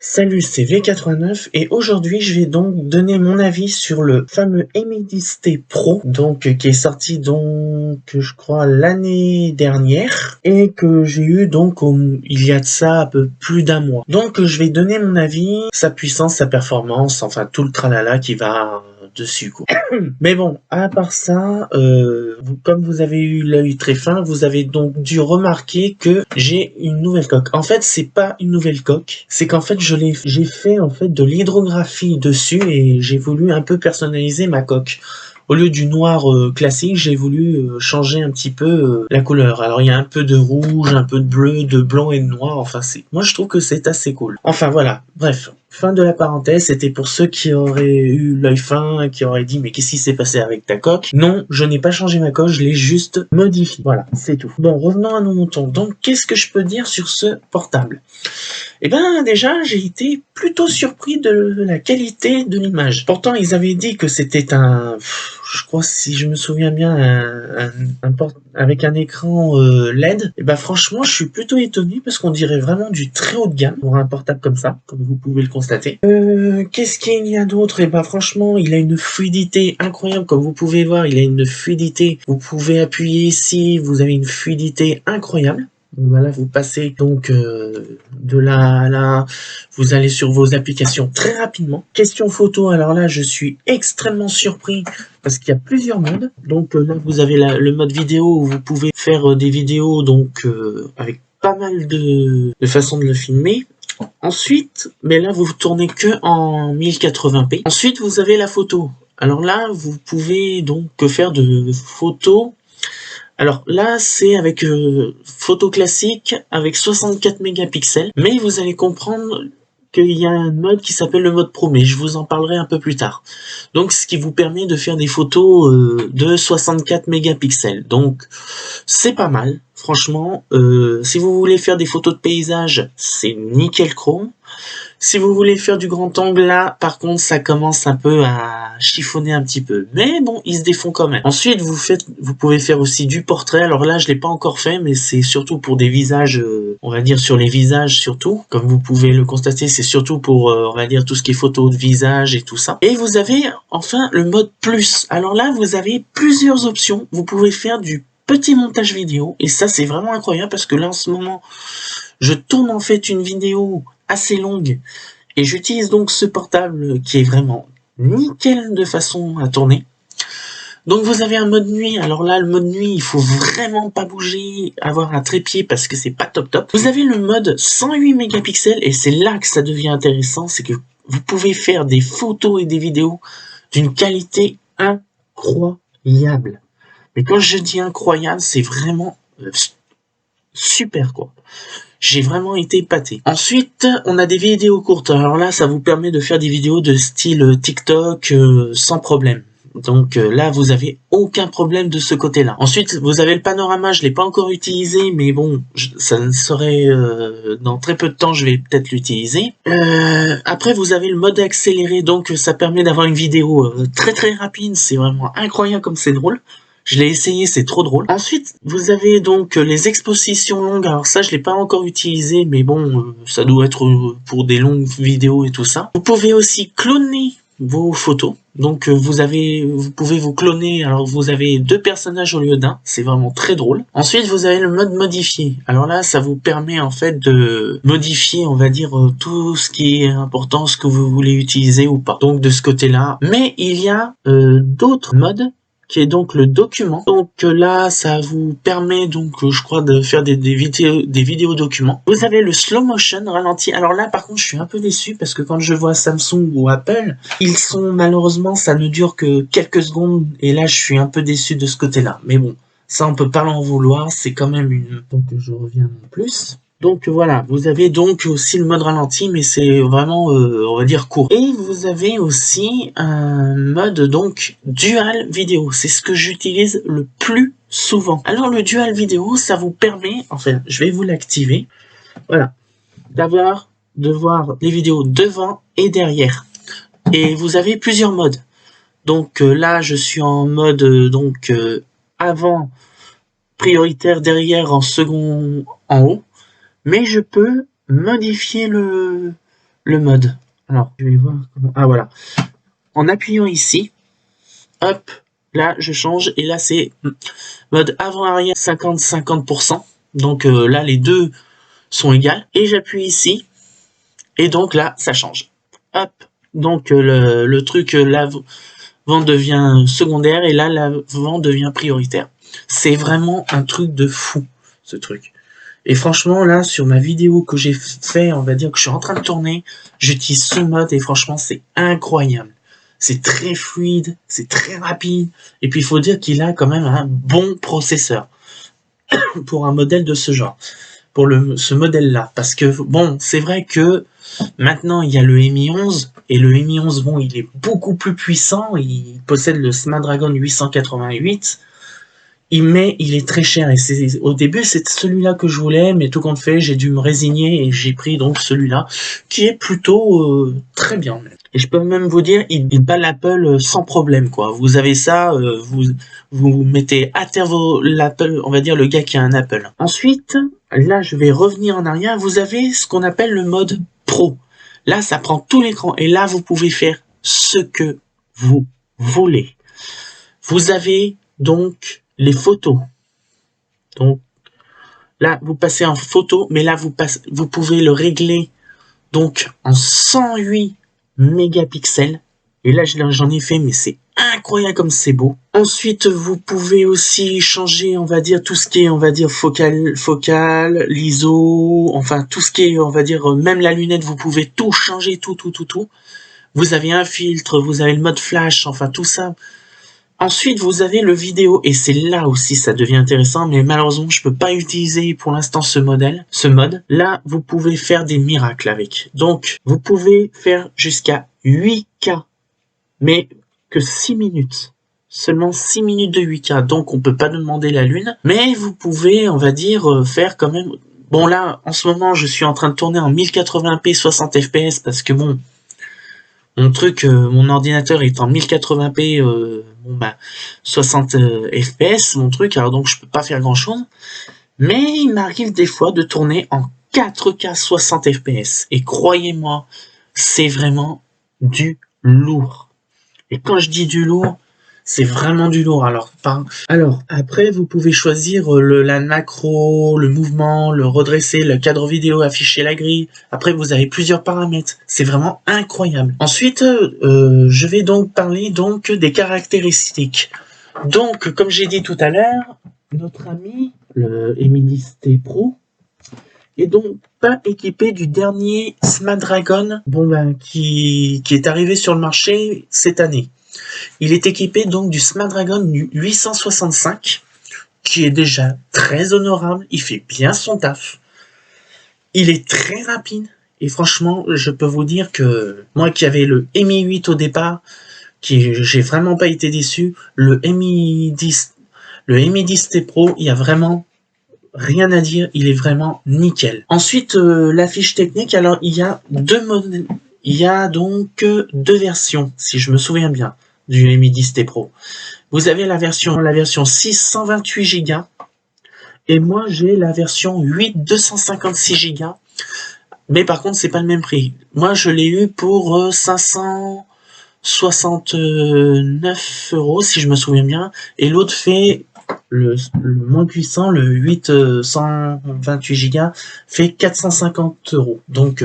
Salut, c'est V89 et aujourd'hui je vais donc donner mon avis sur le fameux MXT Pro, qui est sorti je crois l'année dernière et que j'ai eu il y a de ça un peu plus d'un mois. Donc je vais donner mon avis, sa puissance, sa performance, enfin tout le tralala qui va dessus quoi. Mais bon, à part ça, comme vous avez eu l'œil très fin, vous avez donc dû remarquer que j'ai une nouvelle coque. En fait, c'est pas une nouvelle coque, c'est qu'en fait j'ai fait en fait de l'hydrographie dessus et j'ai voulu un peu personnaliser ma coque. Au lieu du noir classique, j'ai voulu changer un petit peu la couleur. Alors il y a un peu de rouge, un peu de bleu, de blanc et de noir. Enfin, moi je trouve que c'est assez cool. Enfin voilà, bref. Fin de la parenthèse, c'était pour ceux qui auraient eu l'œil fin, qui auraient dit mais qu'est-ce qui s'est passé avec ta coque? Non, je n'ai pas changé ma coque, je l'ai juste modifiée. Voilà, c'est tout. Bon, revenons à nos moutons. Donc, qu'est-ce que je peux dire sur ce portable? Eh ben, déjà, j'ai été plutôt surpris de la qualité de l'image. Pourtant, ils avaient dit que c'était je crois, si je me souviens bien, avec un écran LED. Et ben, franchement, je suis plutôt étonné parce qu'on dirait vraiment du très haut de gamme pour un portable comme ça, comme vous pouvez le constater. Qu'est-ce qu'il y a d'autre? Et ben, franchement, il a une fluidité incroyable, comme vous pouvez voir. Il a une fluidité. Vous pouvez appuyer ici, vous avez une fluidité incroyable. Voilà, vous passez donc de là à là, vous allez sur vos applications très rapidement. Question photo, alors là je suis extrêmement surpris parce qu'il y a plusieurs modes. Donc là vous avez le mode vidéo où vous pouvez faire des vidéos avec pas mal de façons de le filmer. Ensuite, mais là vous tournez que en 1080p. Ensuite vous avez la photo. Alors là vous pouvez donc faire de photos. Alors là, c'est avec photo classique avec 64 mégapixels, mais vous allez comprendre qu'il y a un mode qui s'appelle le mode pro, mais je vous en parlerai un peu plus tard. Donc, ce qui vous permet de faire des photos de 64 mégapixels. Donc, c'est pas mal, franchement. Si vous voulez faire des photos de paysage, c'est nickel chrome. Si vous voulez faire du grand angle, là, par contre, ça commence un peu à chiffonner un petit peu. Mais bon, il se défend quand même. Ensuite, vous pouvez faire aussi du portrait. Alors là, je l'ai pas encore fait, mais c'est surtout pour des visages, on va dire sur les visages surtout. Comme vous pouvez le constater, c'est surtout pour, on va dire, tout ce qui est photo de visage et tout ça. Et vous avez, enfin, le mode plus. Alors là, vous avez plusieurs options. Vous pouvez faire du petit montage vidéo. Et ça, c'est vraiment incroyable parce que là, en ce moment, je tourne en fait une vidéo assez longue et j'utilise donc ce portable qui est vraiment nickel de façon à tourner. Donc vous avez un mode nuit. Alors là, le mode nuit, il faut vraiment pas bouger, avoir un trépied parce que c'est pas top top. Vous avez le mode 108 mégapixels et c'est là que ça devient intéressant, c'est que vous pouvez faire des photos et des vidéos d'une qualité incroyable. Mais quand je dis incroyable, c'est vraiment super quoi. J'ai vraiment été épaté. Ensuite, on a des vidéos courtes. Alors là, ça vous permet de faire des vidéos de style TikTok sans problème. Donc là, vous avez aucun problème de ce côté-là. Ensuite, vous avez le panorama. Je l'ai pas encore utilisé, mais bon, ça ne serait dans très peu de temps, je vais peut-être l'utiliser. Après, vous avez le mode accéléré. Donc, ça permet d'avoir une vidéo très très rapide. C'est vraiment incroyable comme c'est drôle. Je l'ai essayé, c'est trop drôle. Ensuite, vous avez donc les expositions longues. Alors ça, je l'ai pas encore utilisé, mais bon, ça doit être pour des longues vidéos et tout ça. Vous pouvez aussi cloner vos photos. Donc vous pouvez vous cloner. Alors vous avez 2 personnages au lieu d'un. C'est vraiment très drôle. Ensuite, vous avez le mode modifié. Alors là, ça vous permet en fait de modifier, on va dire, tout ce qui est important, ce que vous voulez utiliser ou pas. Donc de ce côté-là. Mais il y a d'autres modes qui est donc le document. Donc là, ça vous permet donc, je crois, de faire des vidéos documents. Vous avez le slow motion ralenti. Alors là, par contre, je suis un peu déçu parce que quand je vois Samsung ou Apple, ils sont malheureusement, ça ne dure que quelques secondes. Et là, je suis un peu déçu de ce côté-là. Mais bon, ça, on peut pas l'en vouloir. C'est quand même une... Donc, je reviens en plus. Donc voilà, vous avez donc aussi le mode ralenti, mais c'est vraiment, on va dire, court. Et vous avez aussi un mode donc dual vidéo. C'est ce que j'utilise le plus souvent. Alors le dual vidéo, ça vous permet, enfin, je vais vous l'activer, voilà, de voir les vidéos devant et derrière. Et vous avez plusieurs modes. Donc là, je suis en mode avant prioritaire, derrière en second en haut. Mais je peux modifier le mode. Alors, je vais voir comment... Ah, voilà. En appuyant ici, hop, là, je change. Et là, c'est mode avant-arrière 50-50%. Donc là, les deux sont égales. Et j'appuie ici. Et donc là, ça change. Hop. Donc le truc, l'avant devient secondaire. Et là, l'avant devient prioritaire. C'est vraiment un truc de fou, ce truc. Et franchement, là, sur ma vidéo que j'ai fait, on va dire que je suis en train de tourner, j'utilise ce mode et franchement, c'est incroyable. C'est très fluide, c'est très rapide. Et puis, il faut dire qu'il a quand même un bon processeur pour un modèle de ce genre, pour ce modèle-là. Parce que, bon, c'est vrai que maintenant, il y a le Mi 11, et le Mi 11, bon, il est beaucoup plus puissant, il possède le Snapdragon 888, mais il est très cher. Et au début, c'est celui-là que je voulais, mais tout compte fait, j'ai dû me résigner et j'ai pris donc celui-là, qui est plutôt très bien. Et je peux même vous dire, il bat l'Apple sans problème, quoi. Vous avez ça, vous mettez à terre l'Apple, on va dire le gars qui a un Apple. Ensuite, là, je vais revenir en arrière. Vous avez ce qu'on appelle le mode Pro. Là, ça prend tout l'écran. Et là, vous pouvez faire ce que vous voulez. Vous avez donc les photos. Donc là, vous passez en photo, mais là, vous pouvez le régler donc en 108 mégapixels. Et là, j'en ai fait, mais c'est incroyable comme c'est beau. Ensuite, vous pouvez aussi changer, on va dire, tout ce qui est, on va dire, focal, l'ISO, enfin, tout ce qui est, on va dire, même la lunette, vous pouvez tout changer, tout. Vous avez un filtre, vous avez le mode flash, enfin, tout ça. Ensuite, vous avez le vidéo, et c'est là aussi ça devient intéressant, mais malheureusement, je peux pas utiliser pour l'instant ce mode. Là, vous pouvez faire des miracles avec. Donc, vous pouvez faire jusqu'à 8K, mais que 6 minutes. Seulement 6 minutes de 8K, donc on peut pas demander la lune, mais vous pouvez, on va dire, faire quand même... Bon là, en ce moment, je suis en train de tourner en 1080p 60 fps, parce que bon... mon ordinateur est en 1080p, 60 fps, mon truc, alors donc je peux pas faire grand chose. Mais il m'arrive des fois de tourner en 4K 60 fps. Et croyez-moi, c'est vraiment du lourd. Et quand je dis du lourd, c'est vraiment du lourd. Alors après, vous pouvez choisir la macro, le mouvement, le redresser, le cadre vidéo, afficher la grille. Après, vous avez plusieurs paramètres. C'est vraiment incroyable. Ensuite, je vais donc parler des caractéristiques. Donc, comme j'ai dit tout à l'heure, notre ami, le Mi 10T Pro, est donc pas équipé du dernier Snapdragon qui est arrivé sur le marché cette année. Il est équipé donc du Snapdragon 865, qui est déjà très honorable, il fait bien son taf. Il est très rapide, et franchement, je peux vous dire que moi qui avais le Mi 8 au départ, j'ai vraiment pas été déçu, le Mi 10T Pro, il y a vraiment rien à dire, il est vraiment nickel. Ensuite, la fiche technique, alors il y a deux modèles, il y a donc deux versions, si je me souviens bien, du Mi 10T Pro. Vous avez la version 628 Go, et moi j'ai la version 8 256 Go, mais par contre c'est pas le même prix. Moi je l'ai eu pour 569 € si je me souviens bien, et l'autre fait le moins puissant, le 8 128 Go, fait 450 €. Donc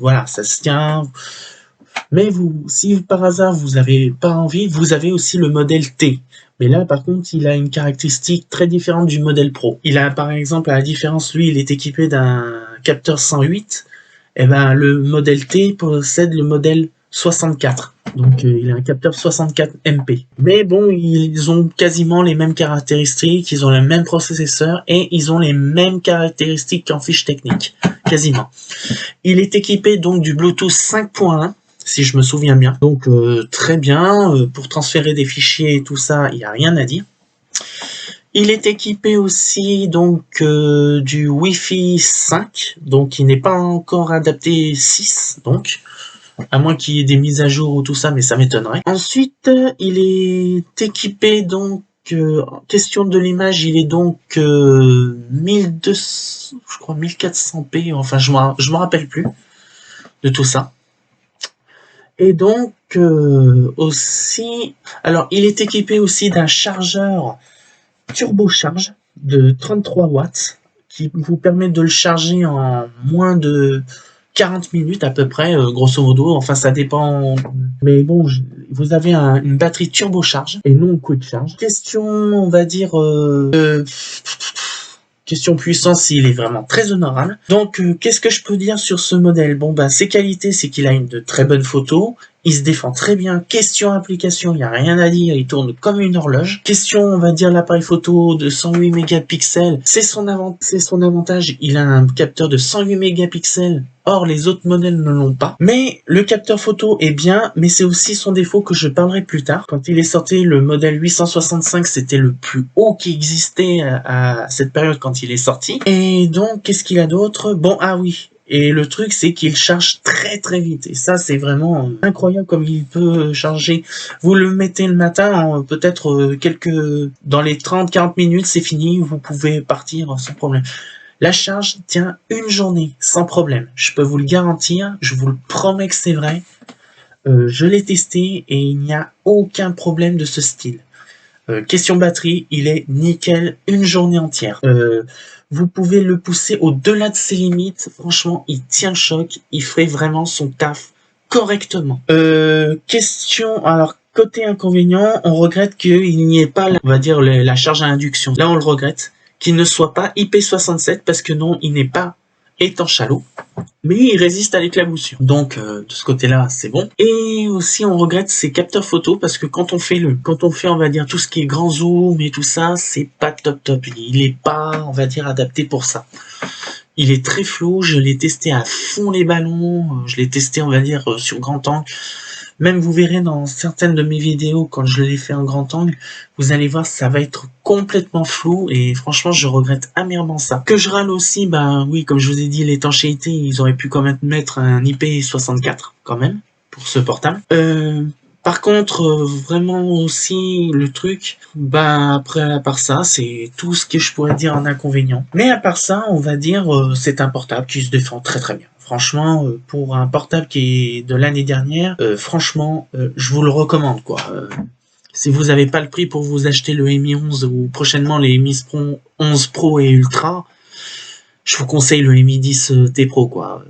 voilà, ça se tient. Mais si par hasard vous n'avez pas envie, vous avez aussi le modèle T. Mais là, par contre, il a une caractéristique très différente du modèle Pro. Il a, par exemple, à la différence, lui, il est équipé d'un capteur 108. Et ben, le modèle T possède le modèle 64. Donc, il a un capteur 64 MP. Mais bon, ils ont quasiment les mêmes caractéristiques, ils ont le même processeur et ils ont les mêmes caractéristiques en fiche technique. Quasiment. Il est équipé donc du Bluetooth 5.1. Si je me souviens bien. Donc très bien, pour transférer des fichiers et tout ça, il n'y a rien à dire. Il est équipé aussi donc du Wi-Fi 5, donc il n'est pas encore adapté 6, donc à moins qu'il y ait des mises à jour ou tout ça, mais ça m'étonnerait. Ensuite, il est équipé donc question de l'image, il est donc 1200, je crois 1400p, enfin je me rappelle plus de tout ça. Et donc aussi, alors il est équipé aussi d'un chargeur turbocharge de 33 watts qui vous permet de le charger en moins de 40 minutes à peu près, grosso modo. Enfin, ça dépend. Mais bon, vous avez une batterie turbocharge et non quick charge. Question, on va dire, question puissance, il est vraiment très honorable. Donc, qu'est-ce que je peux dire sur ce modèle? Bon, bah, ses qualités, c'est qu'il a une de très bonnes photos. Il se défend très bien. Question application, il n'y a rien à dire. Il tourne comme une horloge. Question, on va dire, l'appareil photo de 108 mégapixels. C'est son avantage. Il a un capteur de 108 mégapixels. Or, les autres modèles ne l'ont pas. Mais le capteur photo est bien, mais c'est aussi son défaut que je parlerai plus tard. Quand il est sorti, le modèle 865, c'était le plus haut qui existait à cette période quand il est sorti. Et donc, qu'est-ce qu'il a d'autre? Bon, ah oui. Et le truc, c'est qu'il charge très très vite. Et ça, c'est vraiment incroyable comme il peut charger. Vous le mettez le matin, peut-être dans les 30-40 minutes, c'est fini. Vous pouvez partir sans problème. La charge tient une journée, sans problème. Je peux vous le garantir, je vous le promets que c'est vrai. Je l'ai testé et il n'y a aucun problème de ce style. Question batterie, il est nickel une journée entière. Vous pouvez le pousser au-delà de ses limites. Franchement, il tient le choc. Il ferait vraiment son taf correctement. Alors, côté inconvénient, on regrette qu'il n'y ait pas, on va dire, la charge à induction. Là, on le regrette. Qu'il ne soit pas IP67 parce que non, il n'est pas étanche à l'eau, mais il résiste à l'éclaboussure. Donc de ce côté-là, c'est bon. Et aussi, on regrette ses capteurs photo parce que quand on fait, on va dire tout ce qui est grand zoom et tout ça, c'est pas top. Il est pas, on va dire, adapté pour ça. Il est très flou. Je l'ai testé à fond les ballons. Je l'ai testé, on va dire, sur grand angle. Même vous verrez dans certaines de mes vidéos, quand je l'ai fait en grand angle, vous allez voir, ça va être complètement flou et franchement, je regrette amèrement ça. Que je râle aussi, ben oui, comme je vous ai dit, l'étanchéité, ils auraient pu quand même mettre un IP64 quand même pour ce portable. Par contre, vraiment aussi, le truc, bah après, à part ça, c'est tout ce que je pourrais dire en inconvénient. Mais à part ça, on va dire, c'est un portable qui se défend très très bien. Franchement, pour un portable qui est de l'année dernière, franchement, je vous le recommande, quoi. Si vous n'avez pas le prix pour vous acheter le Mi 11 ou prochainement les Mi 11 Pro et Ultra, je vous conseille le Mi 10 T Pro, quoi.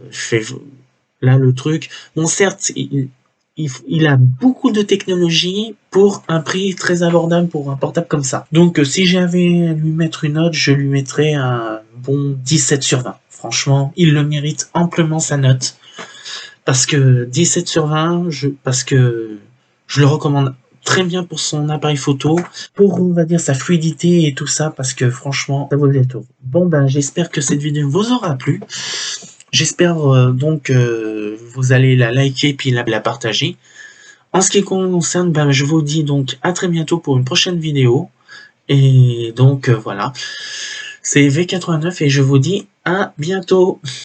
Là, le truc, bon, certes, il a beaucoup de technologie pour un prix très abordable pour un portable comme ça. Donc, si j'avais à lui mettre une note, je lui mettrais un bon 17 sur 20. Franchement, il le mérite amplement sa note. Parce que 17 sur 20, parce que je le recommande très bien pour son appareil photo, pour, on va dire, sa fluidité et tout ça, parce que franchement, ça vaut le détour. Bon, ben, j'espère que cette vidéo vous aura plu. J'espère donc vous allez la liker puis la partager. En ce qui concerne, ben, je vous dis donc à très bientôt pour une prochaine vidéo. Et donc voilà, c'est V89 et je vous dis à bientôt.